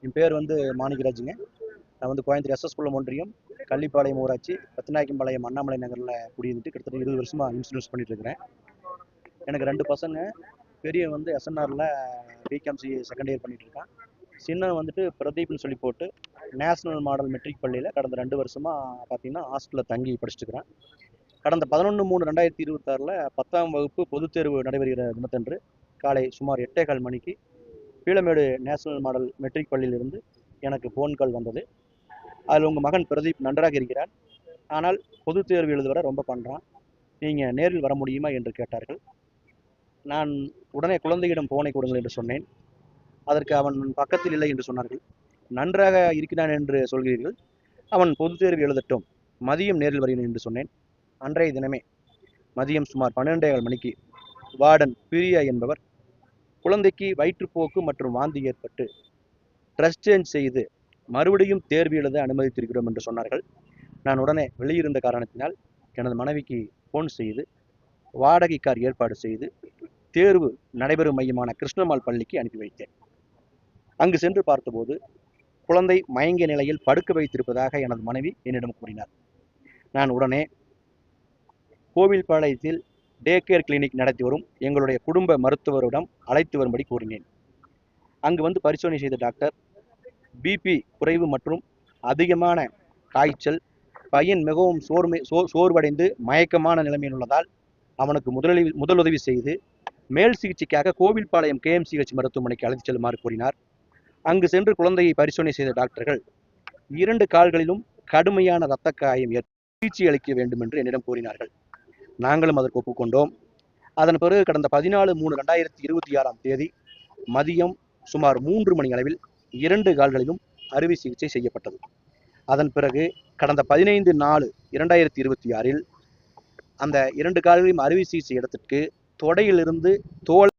என் பேர் வந்து மாணிக்கராஜுங்க. நான் வந்து கோயம்புத்தூர் எஸ்எஸ் ஒன்றியம் கள்ளிப்பாளையம் ஊராட்சி ரத்னாக்கிம்பாளையம் அண்ணாமலை நகரில் குடியிருந்துட்டு கிட்டத்தட்ட 20 வருஷமா இன்சூரன்ஸ் பண்ணிட்டு இருக்கிறேன். எனக்கு 2 பசங்க. பெரியவன் வந்து எஸ்என்ஆரில் பிகாம்சி செகண்ட் இயர் பண்ணிட்டு இருக்கான். சின்னவன் வந்துட்டு பிரதீப்னு சொல்லி போட்டு நேஷனல் மாடல் மெட்ரிக் பள்ளியில் கடந்த 2 வருஷமா பார்த்தீங்கன்னா ஹாஸ்டலில் தங்கி படிச்சுட்டு இருக்கிறேன். கடந்த 11/3/2026 10ஆம் வகுப்பு பொதுத் தேர்வு நடைபெறுகிற தினத்தன்று காலை சுமார் 8:15 மணிக்கு பீளமேடு நேஷனல் மாடல் மெட்ரிக் பள்ளியிலிருந்து எனக்கு ஃபோன் கால் வந்தது. அதில் உங்கள் மகன் பிரதீப் நன்றாக இருக்கிறார், ஆனால் பொதுத் தேர்வு எழுதுவர ரொம்ப பண்ணுறான், நீங்கள் நேரில் வர முடியுமா என்று கேட்டார்கள். நான் உடனே குழந்தையிடம் ஃபோனை கொடுங்கள் என்று சொன்னேன். அதற்கு அவன் பக்கத்தில் இல்லை என்று சொன்னார்கள். நன்றாக இருக்கிறான் என்று சொல்கிறீர்கள், அவன் பொதுத் தேர்வு எழுதட்டும், மதியம் நேரில் வருகிறேன் என்று சொன்னேன். அன்றைய தினமே மதியம் சுமார் 12:15 மணிக்கு வார்டன் பிரியா என்பவர் குழந்தைக்கு வயிற்றுப்போக்கு மற்றும் வாந்தி ஏற்பட்டு ட்ரெஸ் சேஞ்ச் செய்து மறுபடியும் தேர்வு எழுத அனுமதித்திருக்கிறோம் என்று சொன்னார்கள். நான் உடனே வெளியிருந்த காரணத்தினால் எனது மனைவிக்கு ஃபோன் செய்து வாடகை கார் ஏற்பாடு செய்து தேர்வு நடைபெறும் மையமான கிருஷ்ணமால் பள்ளிக்கு அனுப்பி வைத்தேன். அங்கு சென்று பார்த்தபோது குழந்தை மயங்கிய நிலையில் படுக்க வைத்திருப்பதாக எனது மனைவி என்னிடம் கூறினார். நான் உடனே கோவில்பாளையத்தில் டே கேர் கிளினிக் நடத்தி வரும் எங்களுடைய குடும்ப மருத்துவரிடம் அழைத்து வரும்படி கூறினேன். அங்கு வந்து பரிசோதனை செய்த டாக்டர் பிபி குறைவு மற்றும் அதிகமான காய்ச்சல், பையன் மிகவும் சோர்வடைந்து மயக்கமான நிலைமையில் உள்ளதால் அவனுக்கு முதலுதவி செய்து மேல் சிகிச்சைக்காக கோவில்பாளையம் KMCH மருத்துவமனைக்கு அழைத்து செல்லுமாறு கூறினார். அங்கு சென்று குழந்தையை பரிசோதனை செய்த டாக்டர்கள் 2 கால்களிலும் கடுமையான இரத்த காயம் சிகிச்சை அளிக்க வேண்டும் என்று என்னிடம் கூறினார்கள். நாங்களும் அதற்கு ஒப்புக்கொண்டோம். அதன் பிறகு கடந்த 14/3/2026 மதியம் சுமார் 3 மணி அளவில் 2 கால்களிலும் அறுவை சிகிச்சை செய்யப்பட்டது. அதன் பிறகு கடந்த 15/4/2026 அந்த 2 கால்களையும் அறுவை சிகிச்சை இடத்திற்கு தொடையிலிருந்து தோல்